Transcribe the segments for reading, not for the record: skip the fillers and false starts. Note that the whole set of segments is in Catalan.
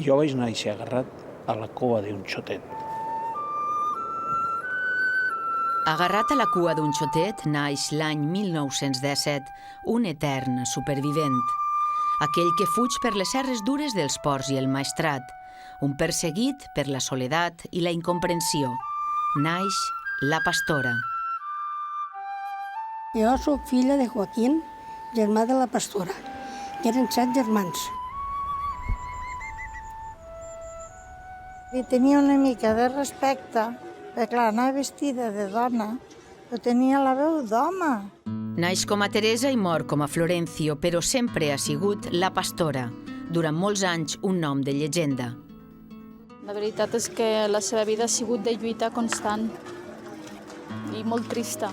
Jo vaig néixer agarrat a la cua d'un xotet. Agarrat a la cua d'un xotet naix l'any 1917 un etern supervivent. Aquell que fuig per les serres dures dels ports i el Maestrat, un perseguit per la soledat i la incomprensió. Naix la Pastora. Jo soc filla de Joaquín, germà de la Pastora. Eren 7 germans. Li tenia una mica de respecte, perquè clar, anava vestida de dona, però tenia la veu d'home. Naix com a Teresa i mor com a Florencio, però sempre ha sigut la Pastora, durant molts anys un nom de llegenda. La veritat és que la seva vida ha sigut de lluita constant i molt trista.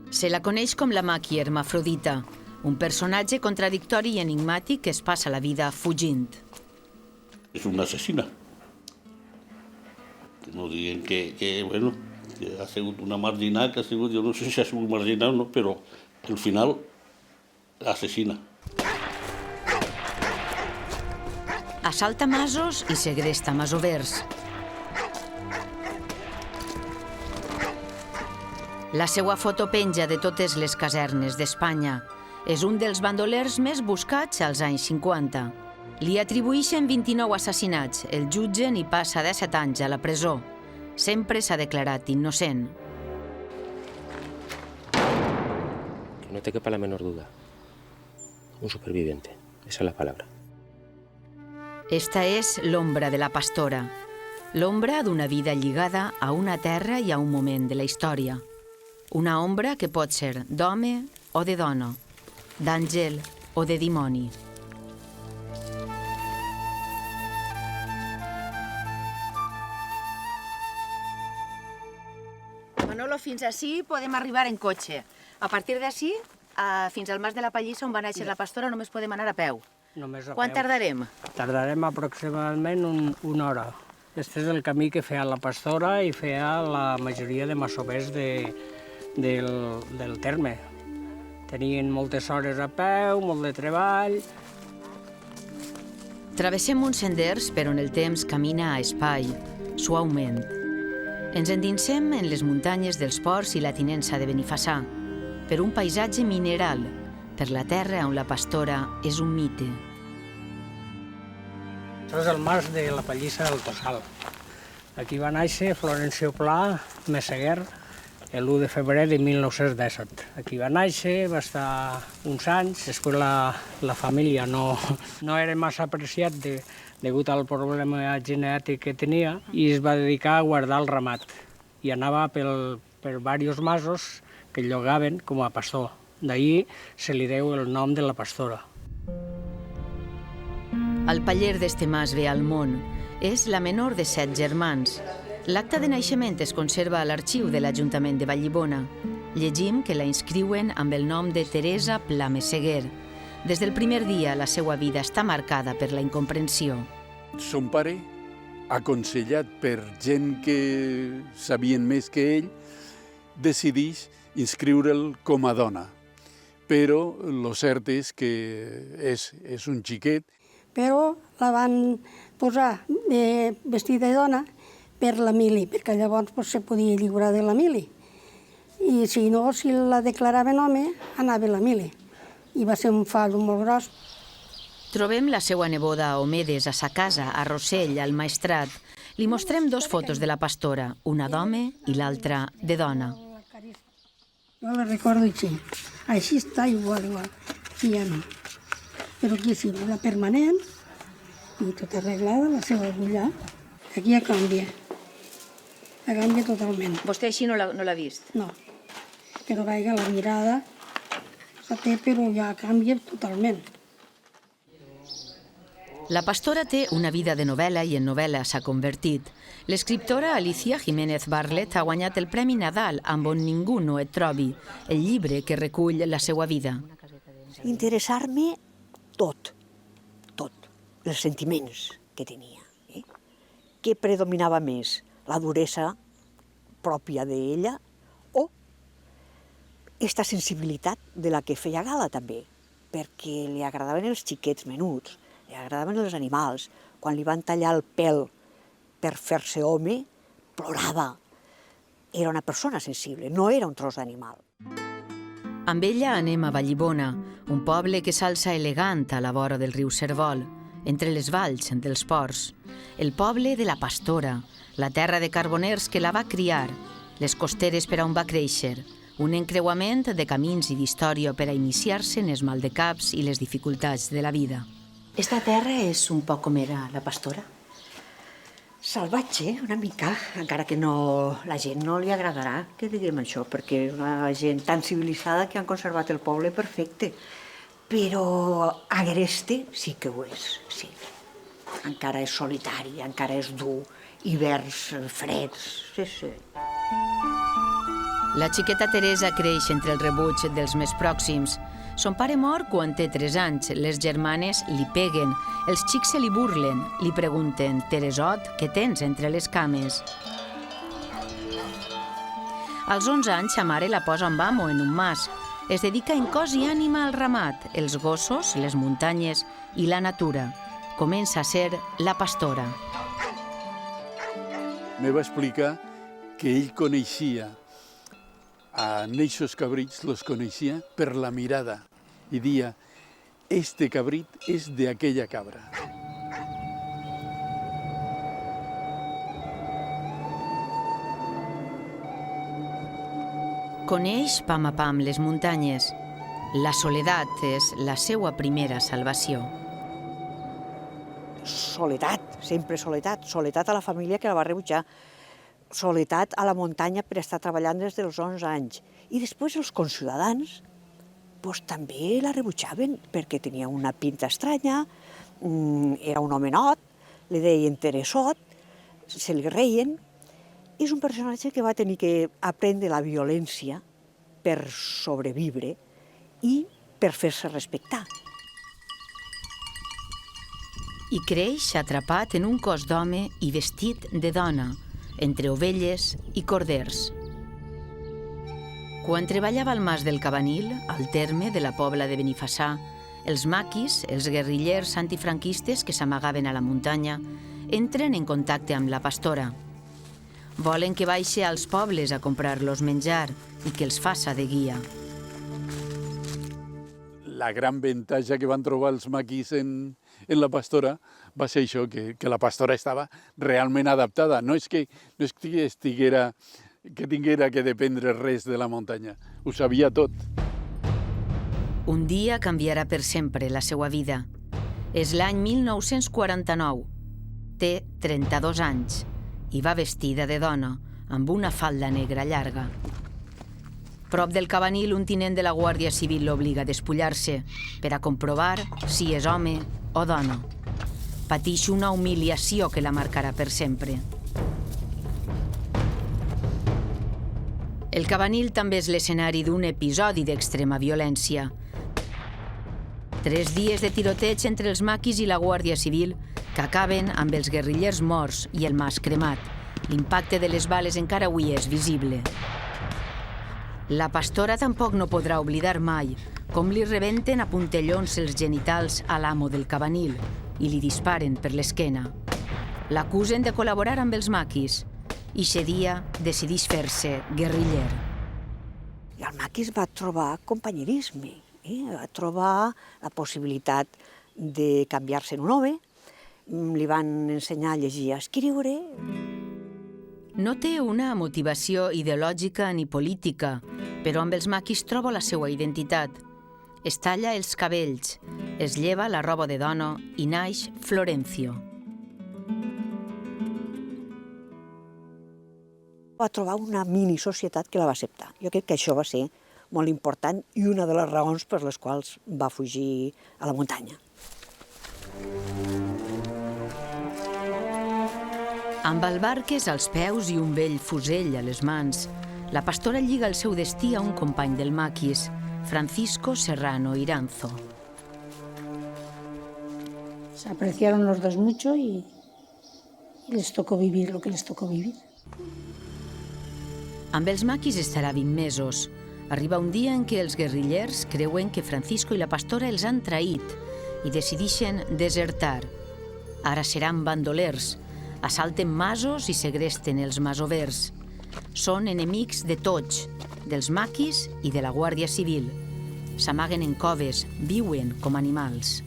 Se la coneix com la màquia hermafrodita, un personatge contradictori i enigmàtic que es passa la vida fugint. És una assassina. No diguen que ha sigut una marginal, que ha sigut, jo no sé si ha sigut marginal o no, però al final assassina. Assalta masos i segresta masovers. La seva foto penja de totes les casernes d'Espanya. És un dels bandolers més buscats als anys 50. Li atribueixen 29 assassinats, el jutgen i passa 17 anys a la presó. Sempre s'ha declarat innocent. No te quepa la menor duda. Un superviviente, esa es la palabra. Esta és l'ombra de la Pastora. L'ombra d'una vida lligada a una terra i a un moment de la història. Una ombra que pot ser d'home o de dona, d'àngel o de dimoni. Manolo, fins ací podem arribar en cotxe. A partir d'ací, fins al Mas de la Pallissa, on va néixer la Pastora, només podem anar a peu. Només a peu. Quant tardarem? Tardarem aproximadament una hora. Este és el camí que feia la Pastora i feia la majoria de masovers del terme. Tenien moltes hores a peu, molt de treball. Travessem uns senders per on el temps camina a espai, suaument. Ens endinsem en les muntanyes dels Ports i la Tinença de Benifassà, per un paisatge mineral, per la terra on la Pastora és un mite. Això és el mas de la Pallissa del Tossal. Aquí va néixer Florencio Pla Meseguer l'1 de febrer de 1917. Aquí va néixer, va estar uns anys, després la família no era massa apreciat degut al problema genètic que tenia i es va dedicar a guardar el ramat. I anava per diversos masos que llogaven com a pastor. D'ahir se li deu el nom de la Pastora. El paller d'este mas ve al món. És la menor de 7 germans. L'acta de naixement es conserva a l'arxiu de l'Ajuntament de Vallibona. Llegim que la inscriuen amb el nom de Teresa Pla Meseguer. Des del primer dia, la seva vida està marcada per la incomprensió. Son pare, aconsellat per gent que sabien més que ell, decideix inscriure'l com a dona. Però el cert és que és un xiquet. Però la van posar vestida de dona per la mili, perquè llavors se podia lliurar de la mili. I si no, si la declaraven home, anava a la mili. I va ser un fallo molt gros. Trobem la seva neboda a Omedes, a sa casa, a Rossell, al Maestrat. Li mostrem 2 fotos de la Pastora, una d'home i l'altra de dona. Jo la recordo així. Així està igual. Aquí ja no. Però aquí sí, la permanent i tot arreglada, la seva agulla. Aquí ja canvia. Ja canvia totalment. Vostè així no l'ha vist? No. Però vaja, la mirada la té, però ja canvia totalment. La Pastora té una vida de novel·la i en novel·la s'ha convertit. L'escriptora Alicia Jiménez Barlet ha guanyat el Premi Nadal amb On ningú no et trobi, el llibre que recull la seva vida. Interessar-me tot, els sentiments que tenia. Què predominava més, la duresa pròpia d'ella o aquesta sensibilitat de la que feia gala també, perquè li agradaven els xiquets menuts, li agradaven els animals. quan li van tallar el pèl per fer-se home, plorava. Era una persona sensible, no era un tros d'animal. Amb ella anem a Vallibona, un poble que s'alça elegant a la vora del riu Servol, entre les valls dels ports. El poble de la Pastora, la terra de carboners que la va criar, les costeres per on va créixer, un encreuament de camins i d'història per a iniciar-se en els maldecaps i les dificultats de la vida. Esta terra és un poc com era la Pastora? Salvatge, una mica, encara que la gent no li agradarà que diguem això, perquè és una gent tan civilitzada que han conservat el poble perfecte. Però agreste sí que ho és, sí. Encara és solitari, encara és dur, hiverns freds, sí. La xiqueta Teresa creix entre el rebuig dels més pròxims. Son pare mor quan té 3 anys, les germanes li peguen, els xics se li burlen, li pregunten «Teresot, què tens entre les cames?» Als 11 anys, sa mare la posa amb amo en un mas. Es dedica en cos i ànima al ramat, els gossos, les muntanyes i la natura. Comença a ser la pastora. Me va explicar que ell coneixia a neixos cabrits, los coneixia per la mirada i dia, este cabrit és de aquella cabra. Coneix pam a pam les muntanyes. La soledat és la seua primera salvació. Soledat, sempre soledat. Soledat a la família que la va rebutjar. Soledat a la muntanya per estar treballant des dels 11 anys. I després els conciutadans també la rebutjaven perquè tenia una pinta estranya, era un homenot, li deien Teresot, se li reien. És un personatge que va tenir que aprendre la violència per sobreviure i per fer-se respectar. I creix atrapat en un cos d'home i vestit de dona, entre ovelles i corders. Quan treballava al Mas del Cabanil, al terme de la Pobla de Benifassà, els maquis, els guerrillers antifranquistes que s'amagaven a la muntanya, entren en contacte amb la pastora. Volen que baixi als pobles a comprar-los menjar i que els faça de guia. La gran avantatge que van trobar els maquis en la pastora va ser això, que la pastora estava realment adaptada. No és que tinguera que dependre res de la muntanya, ho sabia tot. Un dia canviarà per sempre la seva vida. És l'any 1949. Té 32 anys i va vestida de dona, amb una falda negra llarga. Prop del Cabanil, un tinent de la Guàrdia Civil l'obliga a despullar-se per a comprovar si és home o dona. Pateix una humiliació que la marcarà per sempre. El Cabanil també és l'escenari d'un episodi d'extrema violència. 3 dies de tiroteig entre els maquis i la Guàrdia Civil que acaben amb els guerrillers morts i el mas cremat. L'impacte de les bales encara avui és visible. La pastora tampoc no podrà oblidar mai com li rebenten a puntellons els genitals a l'amo del Cabanil i li disparen per l'esquena. L'acusen de col·laborar amb els maquis i aquest dia decideix fer-se guerriller. I el maquis va trobar companyerisme, va trobar la possibilitat de canviar-se en un home, li van ensenyar a llegir i a escriure. No té una motivació ideològica ni política, però amb els maquis troba la seva identitat. Es talla els cabells, es lleva la roba de dona i naix Florencio. Va trobar una mini-societat que la va acceptar. Jo crec que això va ser molt important i una de les raons per les quals va fugir a la muntanya. Amb albarques als peus i un vell fusell a les mans, la pastora lliga el seu destí a un company del maquis, Francisco Serrano Iranzo. Se apreciaron los dos mucho y les tocó vivir lo que les tocó vivir. Amb els maquis estarà 20 mesos. Arriba un dia en què els guerrillers creuen que Francisco i la pastora els han traït i decideixen desertar. Ara seran bandolers. Assalten masos i segresten els masovers. Són enemics de tots, dels maquis i de la Guàrdia Civil. S'amaguen en coves, viuen com animals.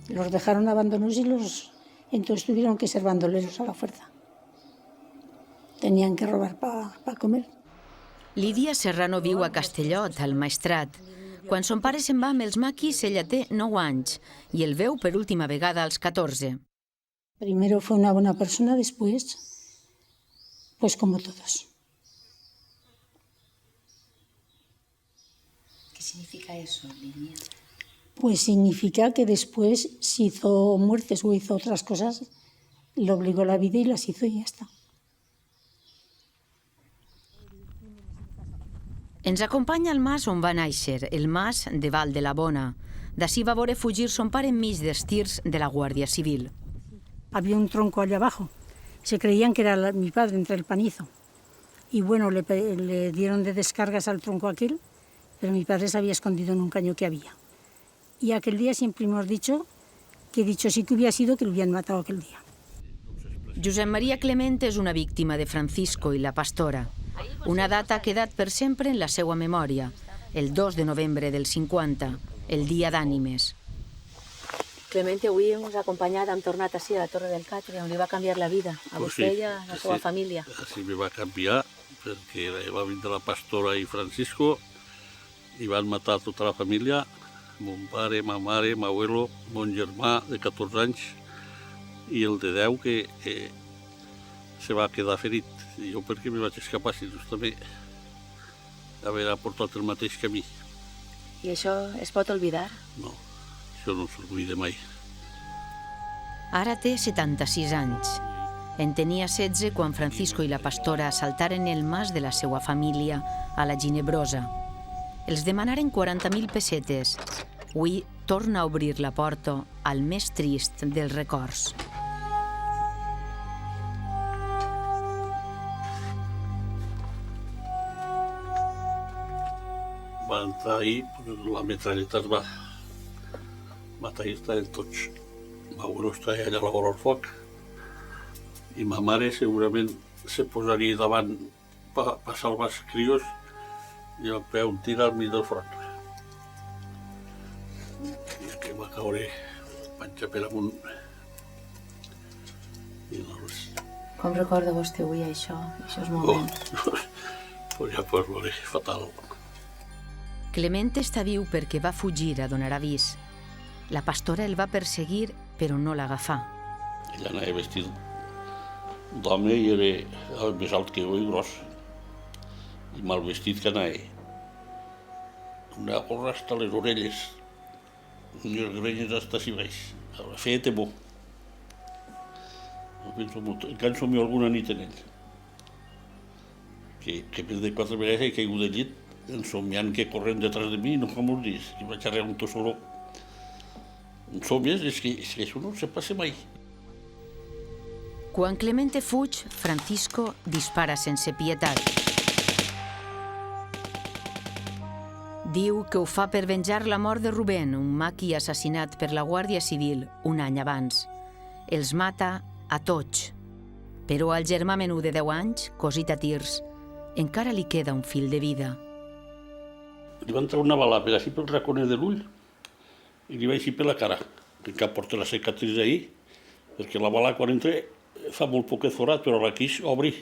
Los dejaron abandonados y entonces tuvieron que ser bandoleros a la fuerza. Tenían que robar para comer. Lídia Serrano viu a Castellot, al Maestrat. Quan son pare se'n va amb els maquis, ella té 9 anys i el veu per última vegada als 14. Primero fue una buena persona, después, pues como todos. ¿Qué significa eso, Lidia? Pues significa que después, si hizo muertes o hizo otras cosas, le obligó la vida y las hizo y ya está. Ens acompanya al mas on va néixer, el mas de Val de la Bona. D'ací va veure fugir son pare enmig dels tirs de la Guàrdia Civil. Había un tronco allá abajo. Se creían que era mi padre entre el panizo. Y bueno, le dieron de descargas al tronco aquel, pero mi padre se había escondido en un caño que había. Y aquel día siempre hemos dicho que dicho sí que hubiera sido que lo hubieran matado aquel día. Josep Maria Clement és una víctima de Francisco i la Pastora. Una data ha quedat per sempre en la seva memòria, el 2 de novembre del 50, el dia d'ànimes. Clemente, avui ens ha acompanyat, hem tornat així a la Torre del Catre, on li va canviar la vida, a vostè i a la seva família. Sí, me va canviar, perquè va vindre la Pastora i Francisco i van matar tota la família, mon pare, ma mare, m'abuelo, mon germà de 14 anys i el de 10 que se va quedar ferit. I jo perquè me vaig escapar, si just també haver portat el mateix camí. I això es pot oblidar? No, això no s'oblida mai. Ara té 76 anys. En tenia 16 quan Francisco i la Pastora assaltaren el mas de la seva família a la Ginebrosa. Els demanaren 40.000 pessetes. Avui torna a obrir la porta al més trist dels records. Va entrar ahir, la metralleta es va matar i estaven tots. M'abuelo estava allà a la vora del foc i ma mare segurament se posaria davant per salvar els crios i va pegar un tir al mig del front. I que va caure panxa per amunt. I no res. Com recorda vostè avui això, aquests moments? Pues ja pots veure, fatal. Clement està viu perquè va fugir a donar avís. La Pastora el va perseguir, però no l'agafà. Ella anava vestit d'home i era més alt que jo i gros. I mal vestit que anava. Una gorra hasta les orelles, unes grenyes hasta si baix. Feia temor. Encara somio alguna nit en ell. Que més de 4 vegades he caigut de llit ensomiant que corren detrás de mi, no fa molts dies, que vaig arreglar un tossolo. Ensomies, és que això no se passa mai. Quan Clemente fuig, Francisco dispara sense pietat. Diu que ho fa per venjar la mort de Rubén, un maqui assassinat per la Guàrdia Civil un any abans. Els mata a tots. Però al germà menú de 10 anys, cosit a tirs, encara li queda un fil de vida. Li va entrar una bala per així pel raconet de l'ull i li va així per la cara. Encara porta la cicatriz ahí, perquè la bala quan entra fa molt poquet forat, però la quix obri.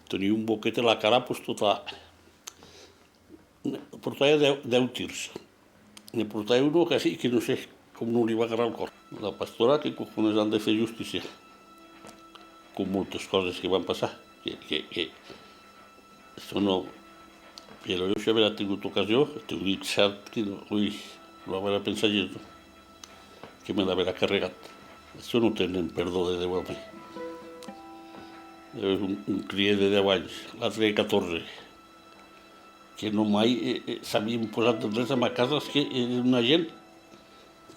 Tenia un boquet a la cara, pues tota... Portava 10 tirs. Ne portava uno que sí, que no sé com no li va agarrar el cor. La Pastora, que cojones han de fer justícia. Com moltes coses que van passar. Que això no... Però jo si haver tingut ocasió, t'ho dic cert que no, ui, no haver pensat gens, que me l'haver carregat. Això no tenen perdó de Déu a mi. És un crier de 10 anys, l'altre de 14, que no mai s'havien posat res a ma casa, és que és una gent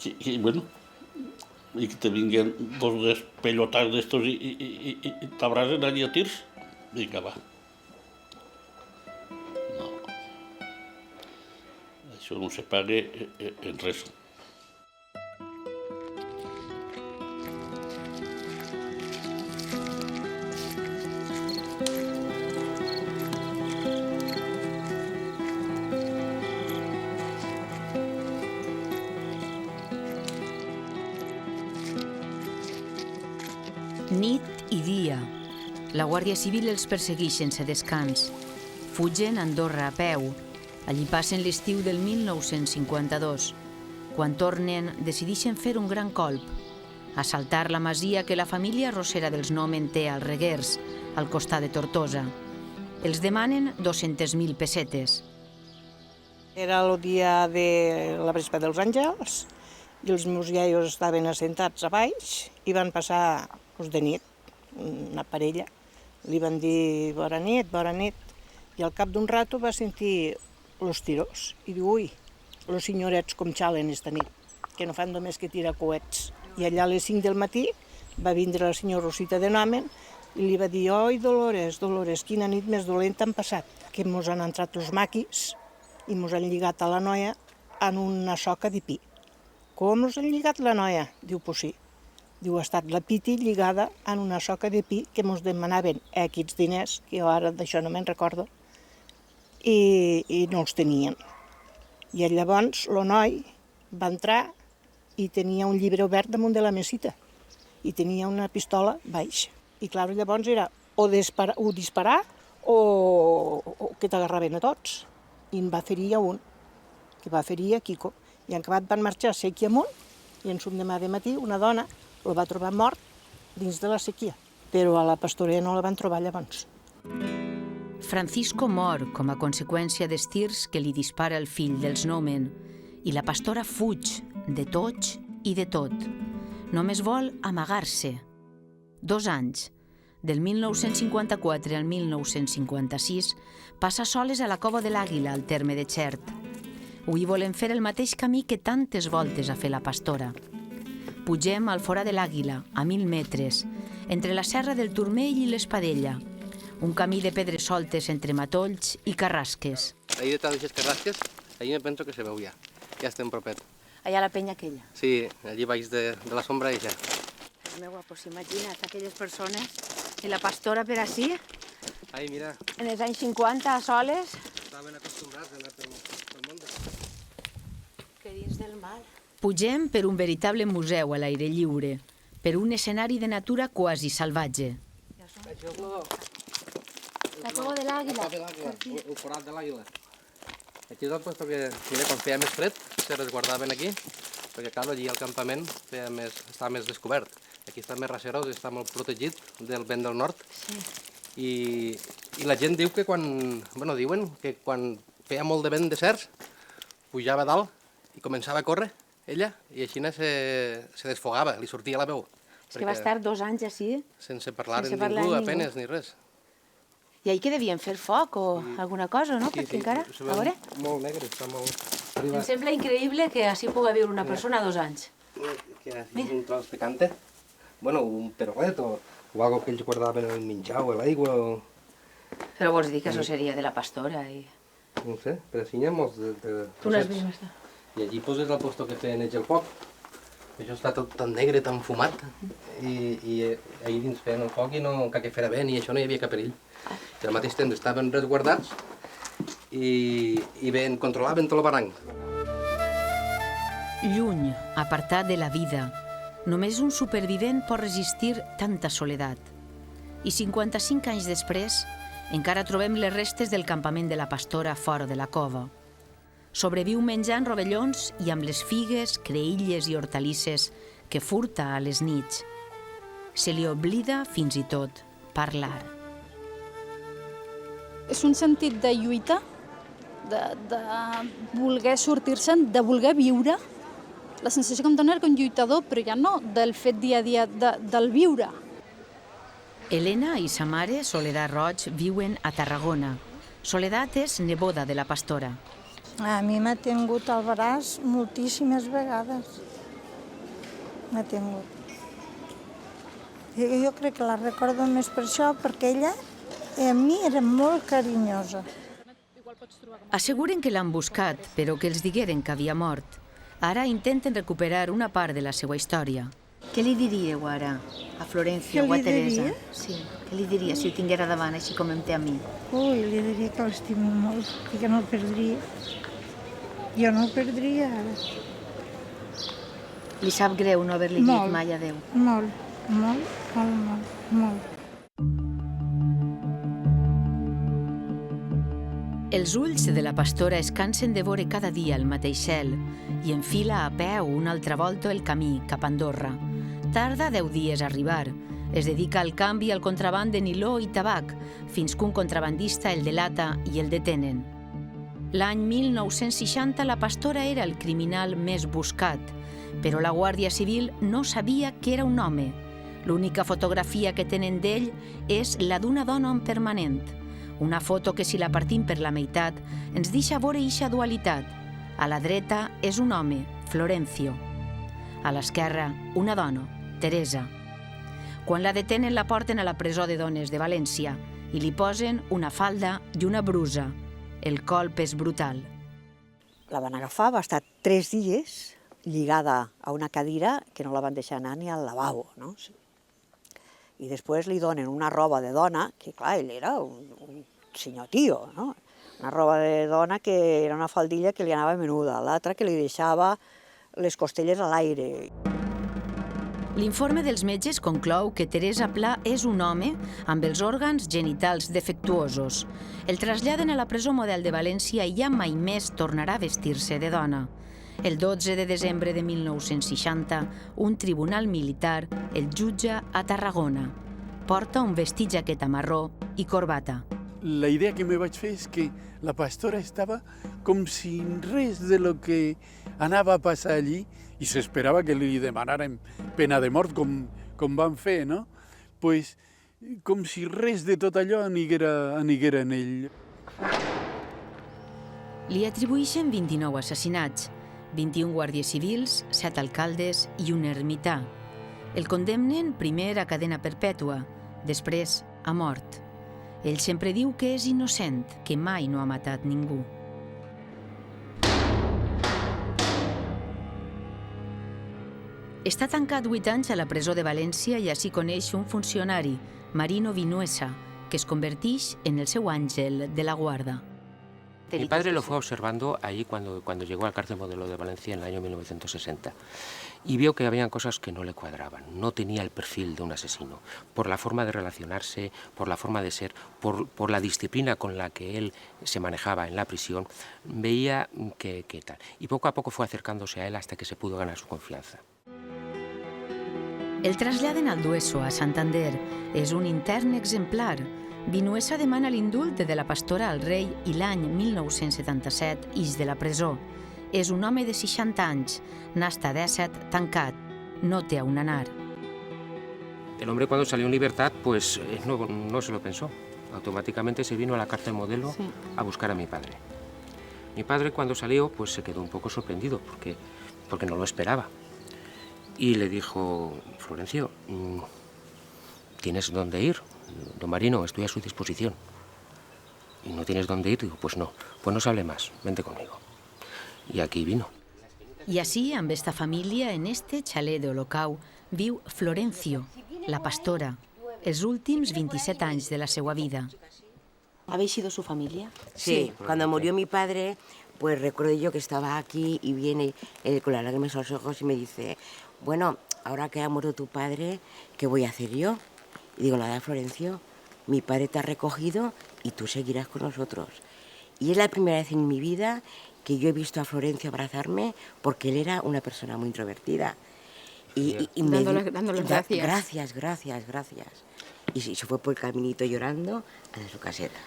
que bueno, i que te vinguen dos despelotats d'estos i t'abrasen allà a tirs, vinga, va. Això no se paga en res. Nit i dia. La Guàrdia Civil els persegueix sense descans. Fugen a Andorra a peu. Allí passen l'estiu del 1952. Quan tornen, decideixen fer un gran colp. Assaltar la masia que la família arrossera dels Nomen té als Reguers, al costat de Tortosa. Els demanen 200.000 pessetes. Era el dia de la vespa dels Àngels i els meus iaios estaven assentats a baix i van passar de nit, una parella. Li van dir bona nit, i al cap d'un rato va sentir los tiros i diu, ui, los senyorets com xalen esta nit, que no fan només que tirar coets. I allà a les 5 del matí va vindre la senyora Rosita de Nomen i li va dir, oi, Dolores, quina nit més dolenta han passat, que mos han entrat els maquis i mos han lligat a la noia en una soca de pi. Com us han lligat la noia? Diu, pues sí. Diu, ha estat la Piti lligada en una soca de pi que mos demanaven aquests diners, que jo ara d'això no me'n recordo, i no els tenien. I llavors el noi va entrar i tenia un llibre obert damunt de la mesita i tenia una pistola baix. I clar, llavors era o disparar o que t'agarraven a tots. I en va ferir a un, que va ferir a Quico. I en acabat van marxar sequia amunt i en l'endemà de matí una dona el va trobar mort dins de la sequia. Però a la pastorella no la van trobar llavors. Francisco mor com a conseqüència dels tirs que li dispara el fill dels Nomen i la pastora fuig de tots i de tot. Només vol amagar-se. 2 anys, del 1954 al 1956, passa soles a la Cova de l'Àguila, al terme de Xert. Avui volem fer el mateix camí que tantes voltes ha fet la pastora. Pugem al Forà de l'Àguila, a 1.000 metres, entre la Serra del Turmell i l'Espadella, un camí de pedres soltes entre matolls i carrasques. Ahí detrás d'aquestes carrasques, allí me penso que se veu ja estem propet. Allà a la penya aquella. Sí, allí baix de la sombra i ja. És meu guapo, s'imagina't aquelles persones i la pastora per ací, Ai, mira. en els anys 50, a soles. Estaven acostumbrats a anar pel món. Que dins del mar. Pugem per un veritable museu a l'aire lliure, per un escenari de natura quasi salvatge. Això és La Cova de l'Àguila. El forat de l'Àguila. Aquí és el lloc que, mira, quan feia més fred, se resguardaven aquí, perquè, clar, allí al campament estava més descobert. Aquí està més racerós, està molt protegit del vent del nord. Sí. I la gent diu que diuen que quan feia molt de vent de cerç, pujava a dalt i començava a córrer, ella, i així se desfogava, li sortia la veu. És que va estar 2 anys així. Sense parlar amb ningú, apenes, ni res. I ahir que devien fer foc o alguna cosa, no? Perquè encara, a veure... Molt negre, està molt... Em sembla increïble que així pugui viure una persona 2 anys. Que hagi un tros de cante, un perolet o algo que ells guardaven el menjar o l'aigua o... Però vols dir que això seria de la pastora i... No sé, però així n'hi ha molts de... Tu n'has vist més? I allí poses el posto que feien ells el foc. Això està tot tan negre, tan fumat. I ahir dins feien el foc i no cal que fera vent i això no hi havia cap perill. I al mateix temps estaven resguardats i controlaven tot el barranc. Lluny, apartat de la vida, només un supervivent pot resistir tanta soledat. I 55 anys després, encara trobem les restes del campament de la pastora fora de la cova. Sobreviu menjant rovellons i amb les figues, creïlles i hortalisses que furta a les nits. Se li oblida fins i tot parlar. És un sentit de lluita, de voler sortir-se'n, de voler viure. La sensació que em dona era com lluitador, però ja no del fet dia a dia, del viure. Elena i sa mare, Soledat Roig, viuen a Tarragona. Soledat és neboda de la pastora. A mi m'ha tingut al braç moltíssimes vegades. M'ha tingut. Jo crec que la recordo més per això, perquè ella a mi era molt carinyosa. Asseguren que l'han buscat, però que els digueren que havia mort. Ara intenten recuperar una part de la seva història. Què li diríeu ara a Florència o a Teresa? Sí. Què li diria si ho tinguera davant, així com em té a mi? Ui, li diria que l'estimo molt i que no el perdria. Jo no el perdria ara. Li sap greu no haver-li dit mai adéu? Molt. Molt, molt, molt, molt. Els ulls de la pastora es cansen de veure cada dia el mateix cel i enfila a peu una altra volta el camí cap a Andorra. Tarda 10 dies a arribar. Es dedica al canvi al contraban de niló i tabac, fins que un contrabandista el delata i el detenen. L'any 1960 la pastora era el criminal més buscat, però la Guàrdia Civil no sabia que era un home. L'única fotografia que tenen d'ell és la d'una dona en permanent. Una foto que, si la partim per la meitat, ens deixa veure eixa dualitat. A la dreta és un home, Florencio. A l'esquerra, una dona, Teresa. Quan la detenen, la porten a la presó de dones de València i li posen una falda i una brusa. El colp és brutal. La van agafar, va estar 3 dies lligada a una cadira que no la van deixar anar ni al lavabo, no? I després li donen una roba de dona, que clar, ell era un senyor tio, no? Una roba de dona que era una faldilla que li anava menuda, l'altra que li deixava les costelles a l'aire. L'informe dels metges conclou que Teresa Pla és un home amb els òrgans genitals defectuosos. El traslladen a la presó model de València i ja mai més tornarà a vestir-se de dona. El 12 de desembre de 1960, un tribunal militar el jutja a Tarragona. Porta un vestit jaqueta marró i corbata. La idea que me vaig fer és que la pastora estava com si res de lo que anava a passar allí, i s'esperava que li demanaren pena de mort, com van fer, no? Pues, com si res de tot allò aniguera en ell. Li atribueixen 29 assassinats, 21 guàrdies civils, 7 alcaldes i un ermità. El condemnen primer a cadena perpètua, després a mort. Ell sempre diu que és innocent, que mai no ha matat ningú. Està tancat 8 anys a la presó de València i així coneix un funcionari, Marino Vinuesa, que es converteix en el seu àngel de la guarda. Mi padre lo fue observando ahí cuando llegó al cárcel modelo de Valencia en el año 1960 y vio que habían cosas que no le cuadraban. No tenía el perfil de un asesino, por la forma de relacionarse, por la forma de ser, por la disciplina con la que él se manejaba en la prisión, veía que tal. Y poco a poco fue acercándose a él hasta que se pudo ganar su confianza. El traslladen al Dueso, a Santander. És un intern exemplar. Vinuesa demana l'indult de la pastora al rei i l'any 1977 ix de la presó. És un home de 60 anys, n'ha estat 17 tancat, no té on anar. El hombre cuando salió en libertad pues no se lo pensó. Automáticamente se vino a la cárcel modelo a buscar a mi padre. Mi padre cuando salió pues se quedó un poco sorprendido porque no lo esperaba. Y le dijo, Florencio, ¿tienes dónde ir? Don Marino, estoy a su disposición. ¿Y no tienes dónde ir? Digo, pues no se hable más, vente conmigo. Y aquí vino. I així, amb esta família, en este xalet d'Olocau, viu Florencio, la pastora, els últims 27 anys de la seva vida. ¿Habéis sido su familia? Sí, cuando murió mi padre, pues recuerdo yo que estaba aquí y viene él con las lágrimas a los ojos y me dice, bueno, ahora que ha muerto tu padre, ¿qué voy a hacer yo? Y digo, nada, Florencio, mi padre te ha recogido y tú seguirás con nosotros. Y es la primera vez en mi vida que yo he visto a Florencio abrazarme porque él era una persona muy introvertida. Y dándole gracias. Gracias. Y se fue por el caminito llorando a su caseta.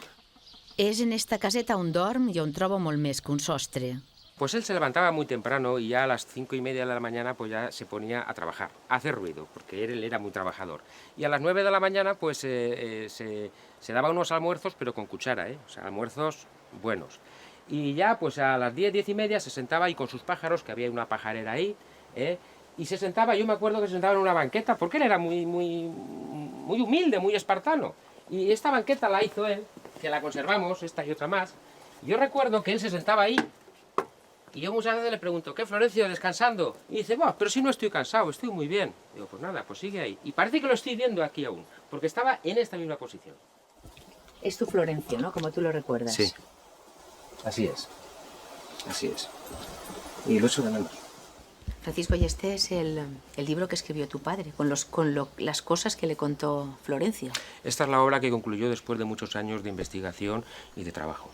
És en esta caseta on dorm i on troba molt més que un sostre. Pues él se levantaba muy temprano y ya a las 5:30 de la mañana pues ya se ponía a trabajar, a hacer ruido, porque él era muy trabajador. Y a las 9 de la mañana pues se daba unos almuerzos, pero con cuchara, o sea, almuerzos buenos. Y ya pues a las 10:30 se sentaba ahí con sus pájaros, que había una pajarera ahí, y se sentaba, yo me acuerdo que se sentaba en una banqueta, porque él era muy humilde, muy espartano. Y esta banqueta la hizo él, que la conservamos, esta y otra más. Yo recuerdo que él se sentaba ahí, y yo muchas veces le pregunto, ¿qué, Florencio, descansando? Y dice, pero si no estoy cansado, estoy muy bien. Digo, pues nada, pues sigue ahí. Y parece que lo estoy viendo aquí aún, porque estaba en esta misma posición. Es tu Florencio, ¿no? Como tú lo recuerdas. Sí, así es. Y lo echo de menos. Francisco, y este es el libro que escribió tu padre, con las cosas que le contó Florencio. Esta es la obra que concluyó después de muchos años de investigación y de trabajo.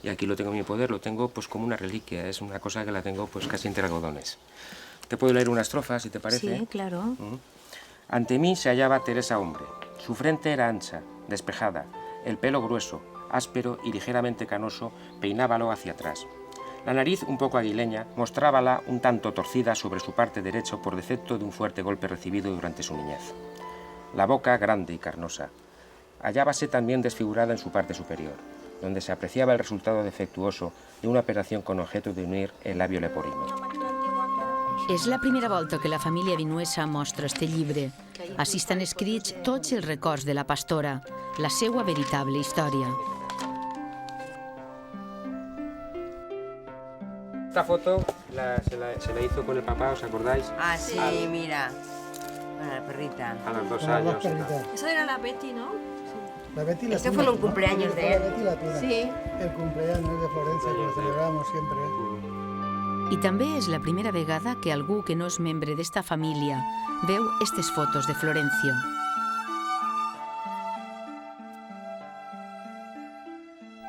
Y aquí lo tengo en mi poder, lo tengo pues como una reliquia, es una cosa que la tengo pues casi entre algodones. Te puedo leer una estrofa, si te parece. Sí, claro. Ante mí se hallaba Teresa hombre. Su frente era ancha, despejada, el pelo grueso, áspero y ligeramente canoso, peinábalo hacia atrás. La nariz, un poco aguileña, mostrábala un tanto torcida sobre su parte derecha por defecto de un fuerte golpe recibido durante su niñez. La boca, grande y carnosa, hallábase también desfigurada en su parte superior, donde se apreciaba el resultado defectuoso de una operación con objeto de unir el labio leporino. És la primera volta que la família vinuesa mostra este llibre. Així estan escrits tots els records de la pastora, la seva veritable història. Esta foto se la hizo con el papá, ¿os acordáis? Ah, sí, mira. Con la perrita. A los 2 años. Esa era la Betty, ¿no? La Betty la Este tuna. fue un cumpleaños de él. La Betty la tuna. Sí. El cumpleaños de Florencia, que lo celebramos siempre. I també és la primera vegada que algú que no és membre d'esta família veu aquestes fotos de Florencio.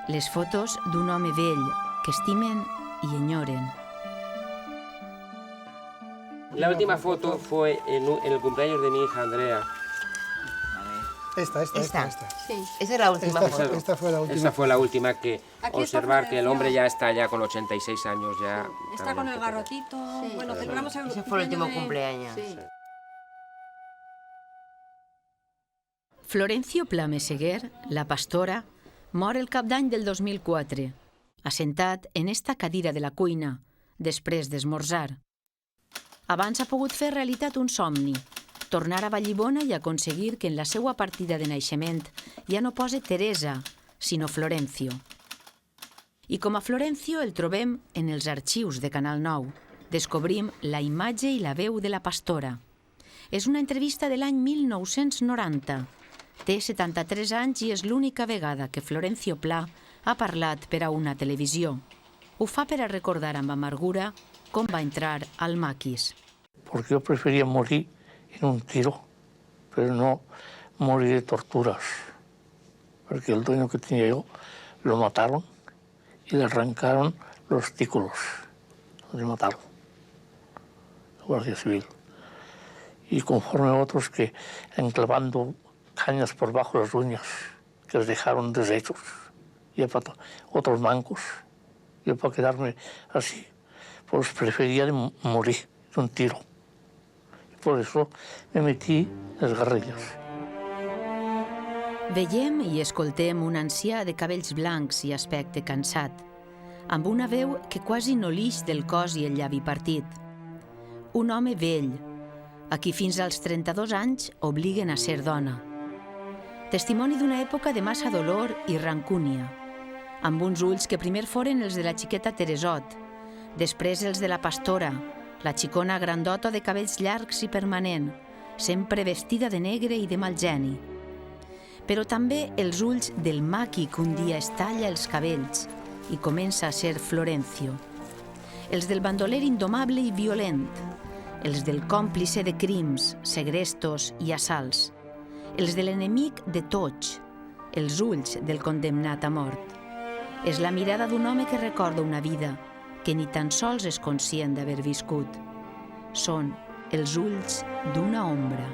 Les fotos d'un home vell que estimen y enyoren. La última foto fue en el cumpleaños de mi hija Andrea. Esta. Sí. Esa es la última foto. Esta fue la última. Esa fue la última que Aquí está observar que el hombre Florencio. ya está ya con 86 años ya. Está con el garrotito. Bueno, celebramos el Ese fue el último cumpleaños de- cumpleaños. Florencio Pla Meseguer, la pastora, mor el cap d'any del 2004, assentat en esta cadira de la cuina, després d'esmorzar. Abans ha pogut fer realitat un somni, tornar a Vallibona i aconseguir que en la seva partida de naixement ja no posi Teresa, sinó Florencio. I com a Florencio el trobem en els arxius de Canal 9. Descobrim la imatge i la veu de la pastora. És una entrevista de l'any 1990. Té 73 anys i és l'única vegada que Florencio Pla ha parlat per a una televisió. Ho fa per a recordar amb amargura com va entrar al maquis. Porque yo prefería morir en un tiro, pero no morir de torturas. Porque el dueño que tenía yo lo mataron y le arrancaron los testículos. Le mataron. La Guardia Civil. Y conforme a otros que enclavando cañas por bajo las uñas, que les dejaron deshechos. Y otros mancos. Yo para quedarme así, pues prefería morir de un tiro. Por això me metí les guerrilles. Veiem i escoltem un ancià de cabells blancs i aspecte cansat, amb una veu que quasi no l'ix del cos i el llavi partit. Un home vell, a qui fins als 32 anys obliguen a ser dona. Testimoni d'una època de massa dolor i rancúnia, amb uns ulls que primer foren els de la xiqueta Teresot, després els de la pastora, la xicona grandota de cabells llargs i permanent, sempre vestida de negre i de mal geni. Però també els ulls del maqui que un dia es talla els cabells i comença a ser Florencio. Els del bandoler indomable i violent, els del còmplice de crims, segrestos i assalts, els de l'enemic de tots, els ulls del condemnat a mort. És la mirada d'un home que recorda una vida que ni tan sols és conscient d'haver viscut. Són els ulls d'una ombra.